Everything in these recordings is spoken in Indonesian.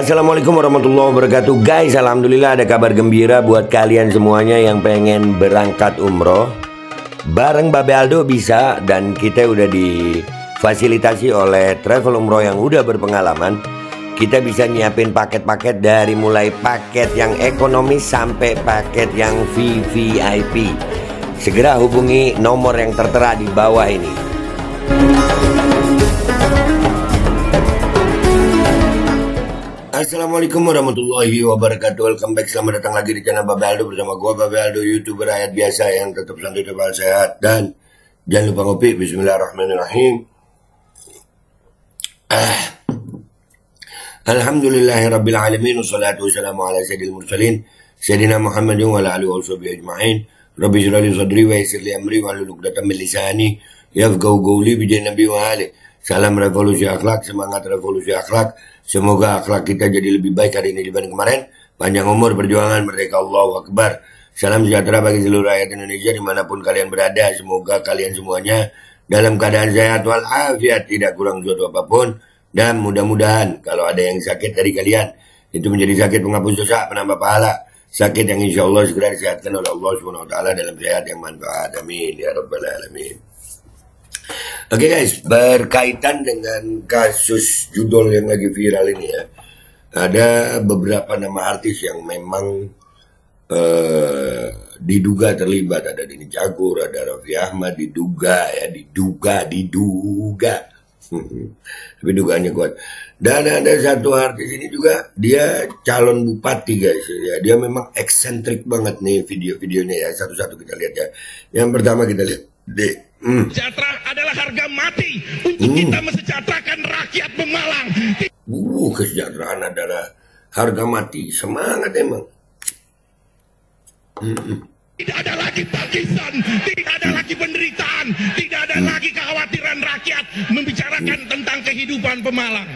Assalamualaikum warahmatullahi wabarakatuh. Guys, alhamdulillah ada kabar gembira buat kalian semuanya yang pengen berangkat umroh. Bareng Babe Aldo bisa, dan kita udah difasilitasi oleh travel umroh yang udah berpengalaman. Kita bisa nyiapin paket-paket dari mulai paket yang ekonomis sampai paket yang VVIP. Segera hubungi nomor yang tertera di bawah ini. Assalamualaikum warahmatullahi wabarakatuh. Welcome back, selamat datang lagi di channel Babe Aldo bersama gua Babe Aldo, YouTuber rakyat biasa yang tetap santai, tetap sehat, dan jangan lupa ngopi. Bismillahirrahmanirrahim. Alhamdulillahirabbil alamin, wassalatu wassalamu ala sayyidil mursalin sayyidina Muhammadin wa ala alihi washabihi ajma'in. Rabbi shrah li sadri wa yassir li amri wahlul 'uqdatam min lisani yafqahu qawli bi nabi wa ali. Salam revolusi akhlak, semangat revolusi akhlak. Semoga akhlak kita jadi lebih baik hari ini dibanding kemarin. Panjang umur, perjuangan, merdeka, Allahu Akbar. Salam sejahtera bagi seluruh rakyat Indonesia dimanapun kalian berada. Semoga kalian semuanya dalam keadaan sehat walafiat, tidak kurang suatu apapun. Dan mudah-mudahan kalau ada yang sakit dari kalian, itu menjadi sakit penghapus dosa, penambah pahala. Sakit yang insya Allah segera disehatkan oleh Allah SWT dalam sehat yang manfaat. Amin ya rabbal alamin. Oke guys, berkaitan dengan kasus judul yang lagi viral ini ya, ada beberapa nama artis yang memang diduga terlibat. Ada Denny Cagur, ada Raffi Ahmad, diduga. Tapi dugaannya kuat. Dan ada satu artis ini juga, dia calon bupati guys ya. Dia memang eksentrik banget nih video-videonya ya. Satu-satu kita lihat ya. Yang pertama kita lihat Sejahtera adalah harga mati untuk kita mensejahterakan rakyat Pemalang. Kesejahteraan adalah harga mati. Semangat emang. Tidak ada lagi partisan, tidak ada lagi penderitaan, tidak ada lagi kekhawatiran rakyat membicarakan tentang kehidupan Pemalang.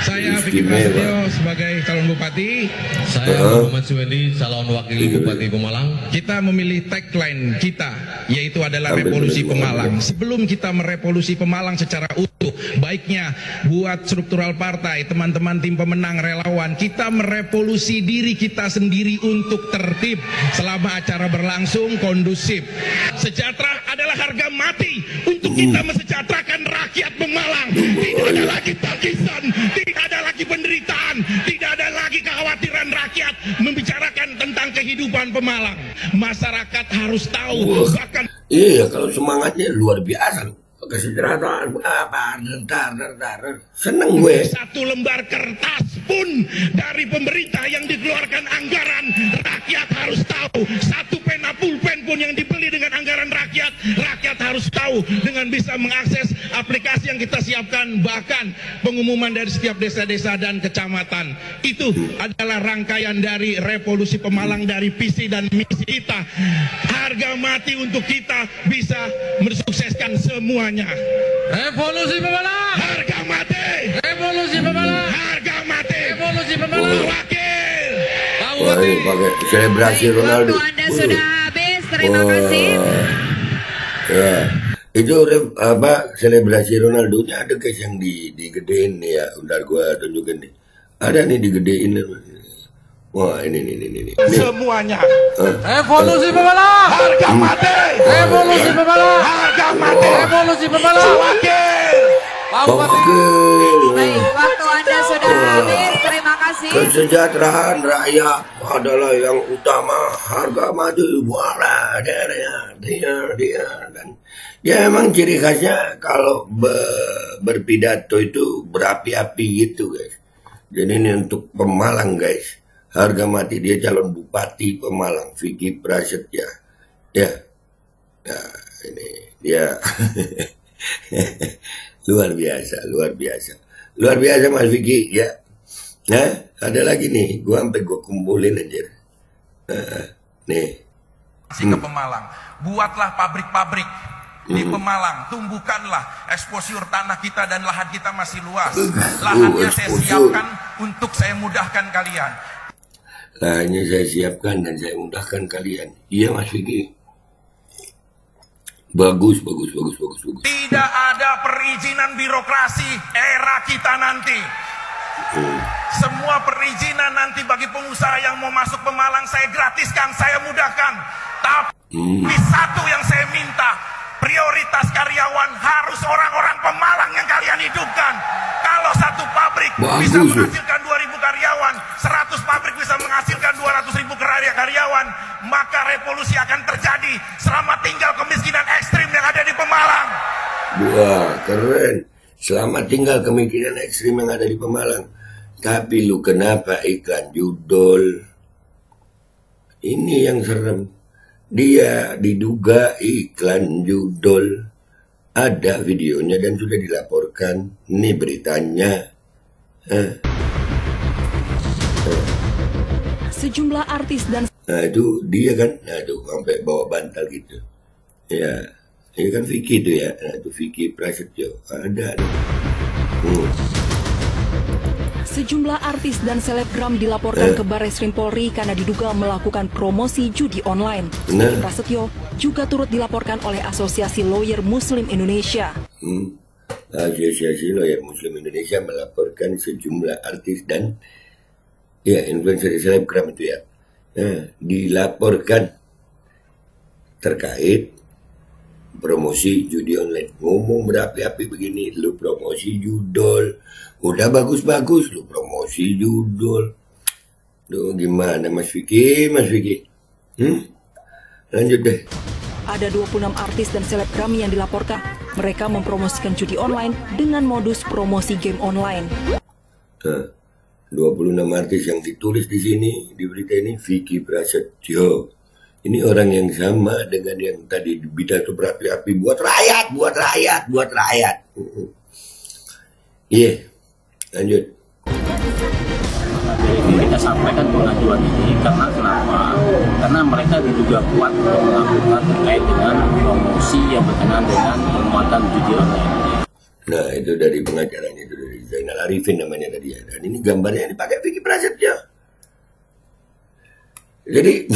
Saya Vicky Prasetyo sebagai calon bupati. Saya Muhammad Suwendi, calon wakil bupati Pemalang. Kita memilih tagline kita, yaitu adalah revolusi Pemalang. Sebelum kita merevolusi Pemalang secara utuh, baiknya buat struktural partai, teman-teman tim pemenang, relawan, kita merevolusi diri kita sendiri untuk tertib selama acara berlangsung kondusif. Sejahtera adalah harga mati untuk kita mensejahterakan rakyat Pemalang. Tidak ada lagi partisan, tidak ada lagi penderitaan, tidak ada lagi kekhawatiran rakyat membicarakan tentang kehidupan Pemalang. Masyarakat harus tahu, bahkan iya, kalau semangatnya luar biasa. Kesejahteraan apa? Seneng gue. Satu lembar kertas pun dari pemerintah yang dikeluarkan anggaran, rakyat harus tahu. Satu pena pulpen pun yang dibeli dengan anggaran rakyat, rakyat harus tahu dengan bisa mengakses aplikasi yang kita siapkan. Bahkan pengumuman dari setiap desa-desa dan kecamatan. Itu adalah rangkaian dari revolusi Pemalang, dari visi dan misi kita. Harga mati untuk kita bisa mensukseskan semuanya. Revolusi Pemalang! Harga mati! Revolusi Pemalang! Harga mati! Revolusi Pemalang! Wakil! Wah, ini pakai selebrasi Ronaldo. Waktu Anda sudah habis, terima kasih. Ya, itu apa selebrasi Ronaldo-nya ada guys yang digedein nih ya. Bentar gua tunjukin nih. Ada nih digedein. Wah, ini. Semuanya. Revolusi Pemalang! Harga mati! Revolusi Pemalang! Harga mati! Revolusi Pemalang! Wakil! Baik, waktu Anda sudah habis, terima kasih. Kesejahteraan rakyat adalah yang utama. Harga mati, wala, dia. Dan ya emang ciri khasnya kalau berpidato itu berapi-api gitu guys. Jadi ini untuk Pemalang guys. Harga mati, dia calon bupati Pemalang, Vicky Prasetyo. Ya, nah ini dia. luar biasa Mas Vicky ya. Nah, ada lagi nih, gua kumpulin aja. Nih. Ke Pemalang, buatlah pabrik-pabrik di Pemalang, tumbuhkanlah eksposur tanah kita, dan lahan kita masih luas. Lahannya saya siapkan untuk saya mudahkan kalian. Lahannya saya siapkan dan saya mudahkan kalian. Iya Mas Vicky. Bagus. Tidak ada perizinan birokrasi era kita nanti. Semua perizinan nanti bagi pengusaha yang mau masuk Pemalang saya gratiskan, saya mudahkan. Tapi satu yang saya minta, prioritas karyawan harus orang-orang Pemalang yang kalian hidupkan. Kalau satu pabrik bisa menghasilkan 2.000 karyawan, 100 pabrik bisa menghasilkan 200.000 karyawan, maka revolusi akan terjadi selama tinggal kemiskinan ekstrim yang ada di Pemalang. Wah, keren. Selamat tinggal kemiskinan ekstrim yang ada di Pemalang. Tapi lu kenapa iklan judul? Ini yang serem. Dia diduga iklan judul. Ada videonya dan sudah dilaporkan. Ini beritanya. Sejumlah artis dan... Nah itu dia kan. Nah itu sampai bawa bantal gitu. Ya. Ini kan Vicky itu ya. Nah itu Vicky Prasetyo. Ada. Sejumlah artis dan selebgram dilaporkan ke Barreskrim Polri karena diduga melakukan promosi judi online. Vicky Prasetyo juga turut dilaporkan oleh Asosiasi Lawyer Muslim Indonesia. Asosiasi Lawyer Muslim Indonesia melaporkan sejumlah artis dan influencer selebgram itu ya. Dilaporkan terkait promosi judi online. Ngomong berapi-api begini, lu promosi judul, udah bagus-bagus, lu promosi judul. Duh, gimana Mas Vicky? Lanjut deh. Ada 26 artis dan selebgram yang dilaporkan. Mereka mempromosikan judi online dengan modus promosi game online. 26 artis yang ditulis di sini, di berita ini, Vicky Prasetyo. Ini orang yang sama dengan yang tadi pidato berapi-api, buat rakyat. Lanjut. Kita sampaikan pengajuan ini karena kenapa? Karena mereka diduga kuat melakukan terkait dengan promosi yang berkenaan dengan penguatan judi online. Nah itu dari pengacaranya, itu dari Zainal Arifin namanya tadi ya. Dan ini gambarnya yang dipakai Vicky Prasetyo. Jadi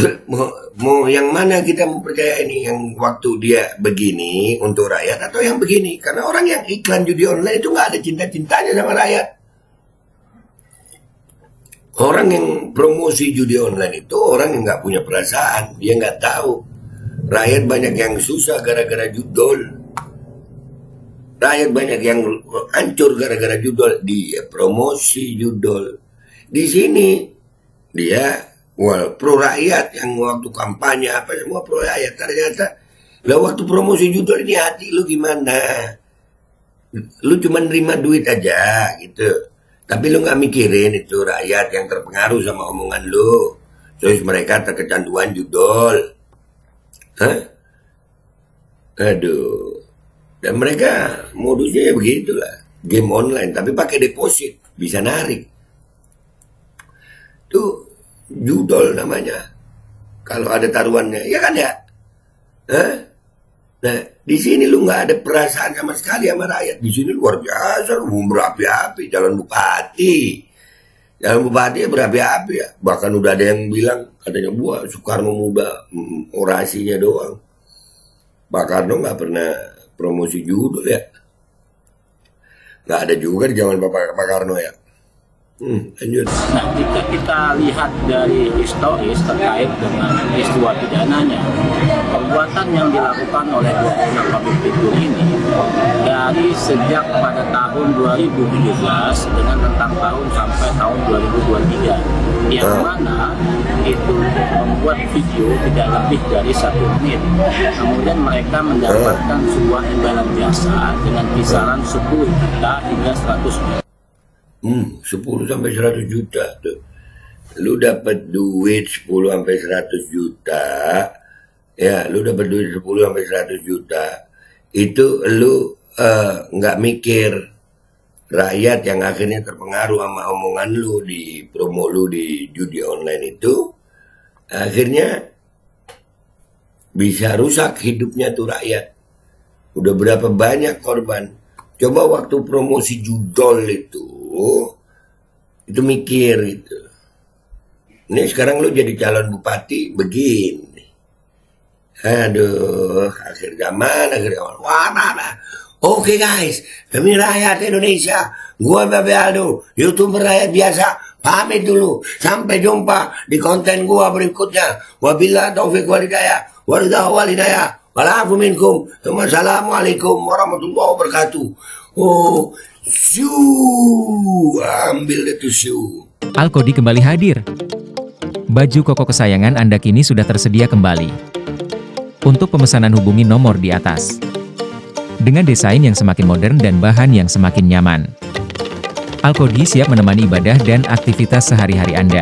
mau yang mana kita mempercaya ini, yang waktu dia begini untuk rakyat atau yang begini? Karena orang yang iklan judi online itu nggak ada cinta-cintanya sama rakyat. Orang yang promosi judi online itu orang yang nggak punya perasaan, dia nggak tahu. Rakyat banyak yang susah gara-gara judul. Rakyat banyak yang hancur gara-gara judul. Dia promosi judul. Di sini dia pro rakyat, yang waktu kampanye apa semua pro rakyat. Ternyata lah waktu promosi judul ini hati lu gimana? Lu cuma nerima duit aja gitu. Tapi lu nggak mikirin itu rakyat yang terpengaruh sama omongan lu. Terus mereka terkecanduan judul. Aduh. Dan mereka modusnya ya begitulah. Game online tapi pakai deposit, bisa narik. Tuh judul namanya. Kalau ada taruhannya, ya kan ya? Nah, di sini lu nggak ada perasaan sama sekali sama rakyat. Di sini luar biasa, lu berapi-api, calon bupati. Calon bupati ya berapi-api ya. Bahkan udah ada yang bilang, katanya buah Soekarno muda, orasinya doang. Pak Karno nggak pernah promosi judul ya. Nggak ada juga di zaman Pak Karno ya. Lanjut. Nah, jika kita lihat dari historis terkait dengan peristiwa pidananya, perbuatan yang dilakukan oleh 26 pabrik fitur ini dari sejak pada tahun 2017 dengan rentang tahun sampai tahun 2023, yang mana itu membuat video tidak lebih dari 1 menit. Kemudian mereka mendapatkan sebuah imbalan jasa dengan kisaran 10 juta hingga 100 juta. 10 sampai 100 juta tuh. Lu dapat duit 10 sampai 100 juta. Ya, lu dapat duit 10 sampai 100 juta. Itu lu nggak mikir rakyat yang akhirnya terpengaruh sama omongan lu di promo lu di judi online itu, akhirnya bisa rusak hidupnya tuh rakyat. Udah berapa banyak korban. Coba waktu promosi judol itu mikir gitu. Ini sekarang lu jadi calon bupati begini. Aduh, akhir zaman. Wah, Oke guys, demi rakyat Indonesia, gua Babe Aldo, YouTuber rakyat biasa, pamit dulu. Sampai jumpa di konten gua berikutnya. Wabillahi taufiq walhidayah, Wassalamualaikum warahmatullahi wabarakatuh. Oh, ambil itu shoe. Alkodi kembali hadir. Baju koko kesayangan Anda kini sudah tersedia kembali. Untuk pemesanan hubungi nomor di atas. Dengan desain yang semakin modern dan bahan yang semakin nyaman. Alkodi siap menemani ibadah dan aktivitas sehari-hari Anda.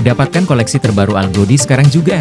Dapatkan koleksi terbaru Alkodi sekarang juga.